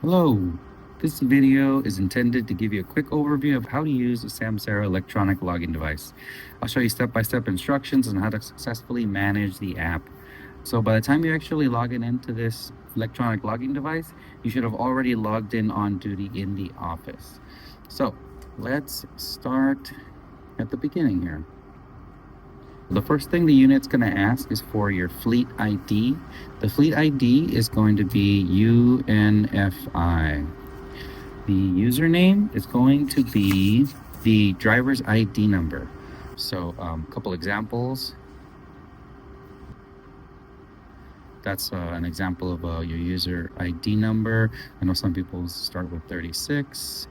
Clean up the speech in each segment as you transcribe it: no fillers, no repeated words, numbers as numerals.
Hello, this video is intended to give you a quick overview of how to use a Samsara electronic login device. I'll show you step-by-step instructions on how to successfully manage the app. So by the time you actually log into this electronic login device, you should have already logged in on duty in the office. So let's start at the beginning here. The first thing the unit's going to ask is for your fleet ID. The fleet ID is going to be UNFI. The username is going to be the driver's ID number. So a couple examples. That's an example of your user ID number. I know some people start with 36.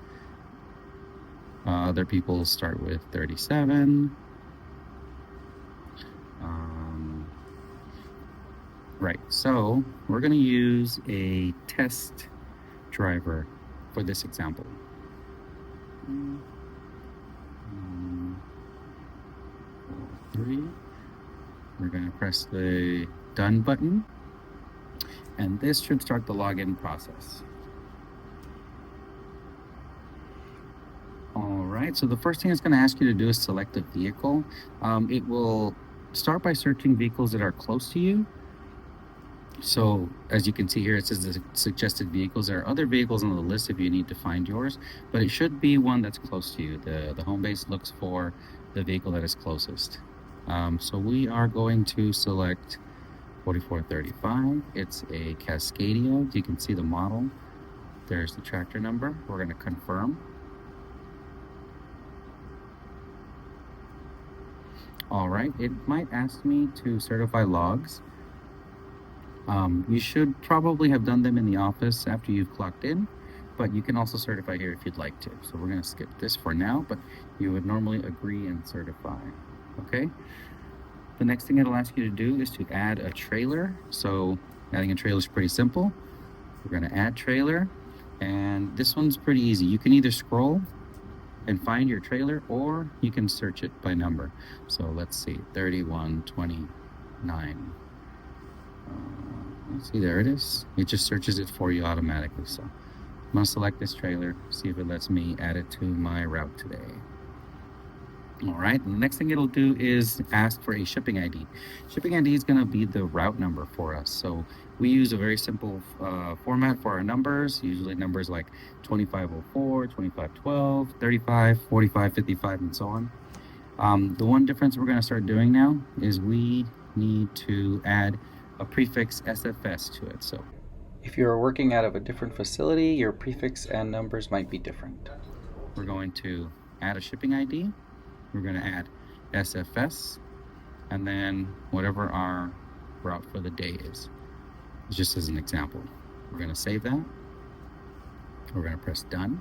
Other people start with 37. Right, so we're going to use a test driver for this example. We're going to press the done button, and this should start the login process. All right, so the first thing it's going to ask you to do is select a vehicle. It will start by searching vehicles that are close to you. So as you can see here, it says the suggested vehicles. There are other vehicles on the list if you need to find yours, but it should be one that's close to you. The home base looks for the vehicle that is closest. So we are going to select 4435. It's a Cascadia. You can see the model. There's the tractor number. We're going to confirm. All right, it might ask me to certify logs. You should probably have done them in the office after you've clocked in, but you can also certify here if you'd like to. So we're going to skip this for now, but you would normally agree and certify. Okay. The next thing it'll ask you to do is to add a trailer. So adding a trailer is pretty simple. We're going to add trailer, and this one's pretty easy. You can either scroll and find your trailer, or you can search it by number. So let's see, 3129. See, there it is. It just searches it for you automatically. So I'm going to select this trailer, see if it lets me add it to my route today. All right, and the next thing it'll do is ask for a shipping ID. Shipping ID is going to be the route number for us. So we use a very simple format for our numbers, usually numbers like 2504, 2512, 35, 45, 55, and so on. The one difference we're going to start doing now is we need to add a prefix SFS to it. So if you're working out of a different facility, your prefix and numbers might be different. We're going to add a shipping ID. We're going to add SFS, and then whatever our route for the day is. Just as an example. We're going to save that. We're going to press done.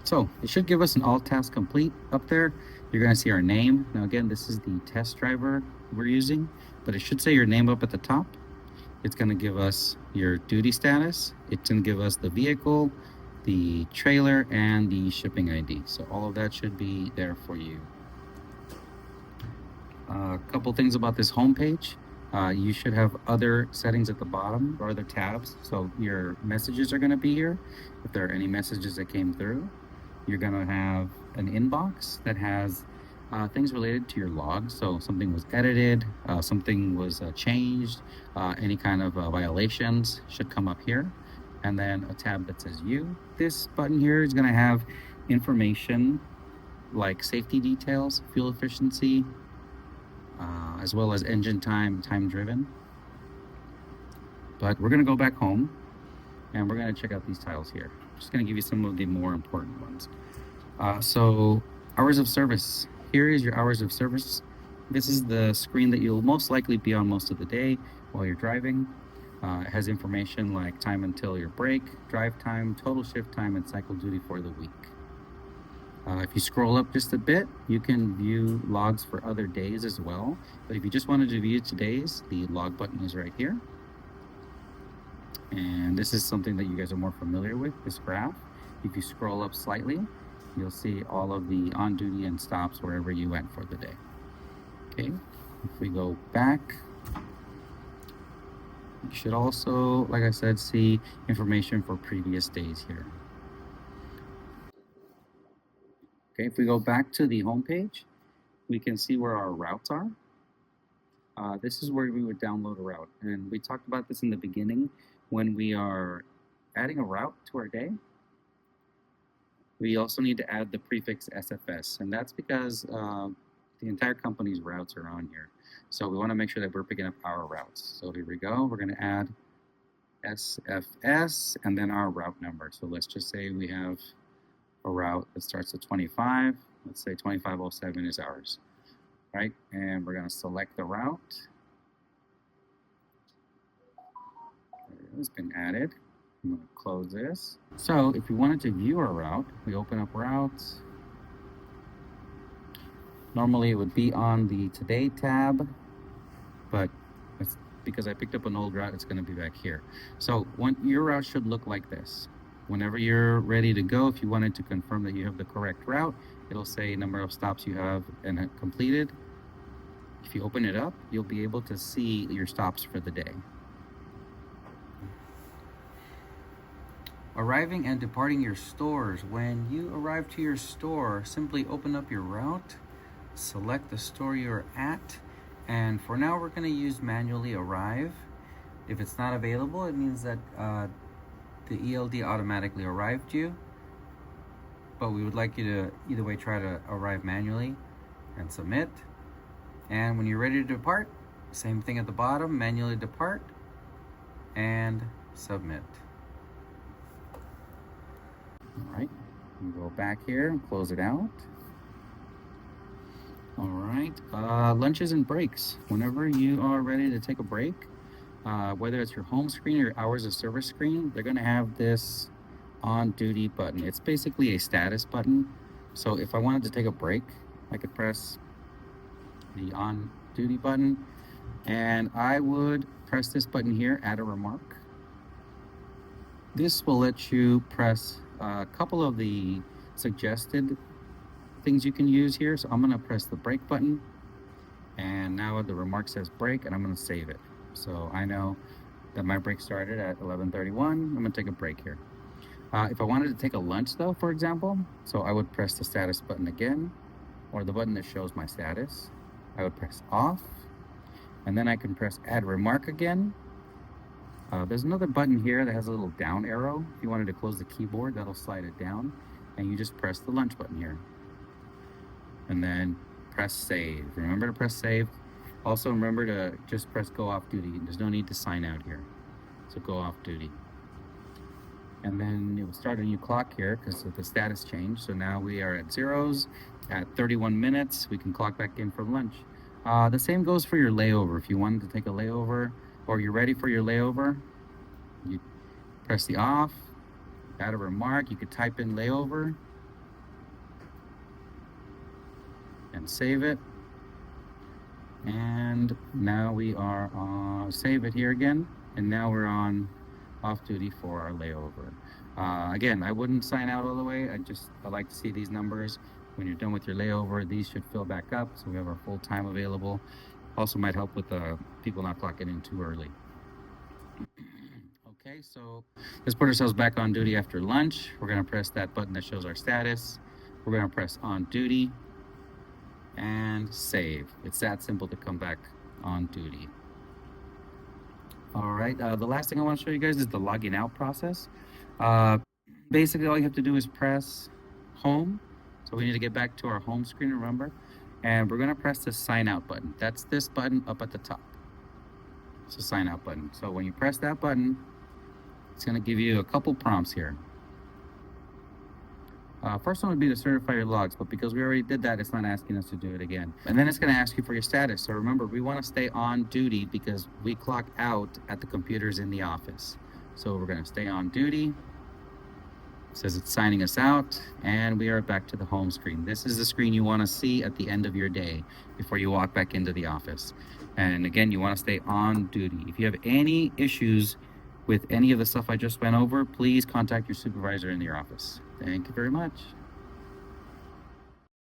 So it should give us an all task complete up there. You're going to see our name. Now again, this is the test driver we're using, but it should say your name up at the top. It's going to give us your duty status. It's going to give us the vehicle, the trailer, and the shipping ID. So all of that should be there for you. A couple things about this homepage. You should have other settings at the bottom, or other tabs. So your messages are going to be here. If there are any messages that came through, you're going to have an inbox that has things related to your logs. So something was edited, something was changed, any kind of violations should come up here. And then a tab that says you. This button here is going to have information like safety details, fuel efficiency, as well as engine time, time driven. But we're going to go back home and we're going to check out these tiles here. I'm just going to give you some of the more important ones. So hours of service. Here is your hours of service. This is the screen that you'll most likely be on most of the day while you're driving. It has information like time until your break, drive time, total shift time, and cycle duty for the week. If you scroll up just a bit, you can view logs for other days as well. But if you just wanted to view today's, the log button is right here. And this is something that you guys are more familiar with, this graph. If you scroll up slightly, you'll see all of the on duty and stops wherever you went for the day. Okay, if we go back, You should also, like I said, see information for previous days here. Okay, if we go back to the home page, we can see where our routes are. This is where we would download a route. And we talked about this in the beginning. When we are adding a route to our day, we also need to add the prefix SFS. And that's because the entire company's routes are on here. So we want to make sure that we're picking up our routes. So here we go. We're going to add SFS and then our route number. So let's just say we have a route that starts at 25. Let's say 2507 is ours, right? And we're going to select the route. It's been added. I'm going to close this. So if we wanted to view our route, we open up routes. Normally it would be on the Today tab, but it's because I picked up an old route, it's going to be back here. So your route should look like this. Whenever you're ready to go, if you wanted to confirm that you have the correct route, it'll say number of stops you have and completed. If you open it up, you'll be able to see your stops for the day. Arriving and departing your stores. When you arrive to your store, simply open up your route, select the store you're at, and for now we're going to use manually arrive. If it's not available, it means that the ELD automatically arrived you, but we would like you to either way try to arrive manually and submit. And when you're ready to depart, same thing at the bottom, manually depart and submit. All right, we go back here and close it out. All right, lunches and breaks. Whenever you are ready to take a break, whether it's your home screen or your hours of service screen, they're going to have this on duty button. It's basically a status button. So if I wanted to take a break, I could press the on duty button and I would press this button here, add a remark. This will let you press a couple of the suggested things you can use here. So I'm going to press the break button and now the remark says break and I'm going to save it. So I know that my break started at 11:31. I'm going to take a break here. If I wanted to take a lunch though, for example, so I would press the status button again, or the button that shows my status. I would press off, and then I can press add remark again. There's another button here that has a little down arrow. If you wanted to close the keyboard, that'll slide it down, and you just press the lunch button here. And then press save. Remember to press save. Also remember to just press go off duty. There's no need to sign out here. So go off duty. And then it will start a new clock here because of the status change. So now we are at zeros at 31 minutes. We can clock back in for lunch. The same goes for your layover. If you wanted to take a layover or you're ready for your layover, you press the off, add a remark. You could type in layover and save it. And now we are on, save it here again. And now we're on off duty for our layover. Again, I wouldn't sign out all the way. I like to see these numbers. When you're done with your layover, these should fill back up. So we have our full time available. Also might help with people not clocking in too early. Okay, so let's put ourselves back on duty after lunch. We're gonna press that button that shows our status. We're gonna press on duty and save. It's that simple to come back on duty. All right, the last thing I want to show you guys is the logging out process. Basically, all you have to do is press home. So we need to get back to our home screen, remember? And we're gonna press the sign out button. That's this button up at the top. It's a sign out button. So when you press that button, it's gonna give you a couple prompts here. First one would be to certify your logs, but because we already did that, it's not asking us to do it again. And then it's going to ask you for your status. So remember, we want to stay on duty because we clock out at the computers in the office. So we're going to stay on duty. It says it's signing us out, and we are back to the home screen. This is the screen you want to see at the end of your day before you walk back into the office. And again, you want to stay on duty. If you have any issues with any of the stuff I just went over, please contact your supervisor in your office. Thank you very much.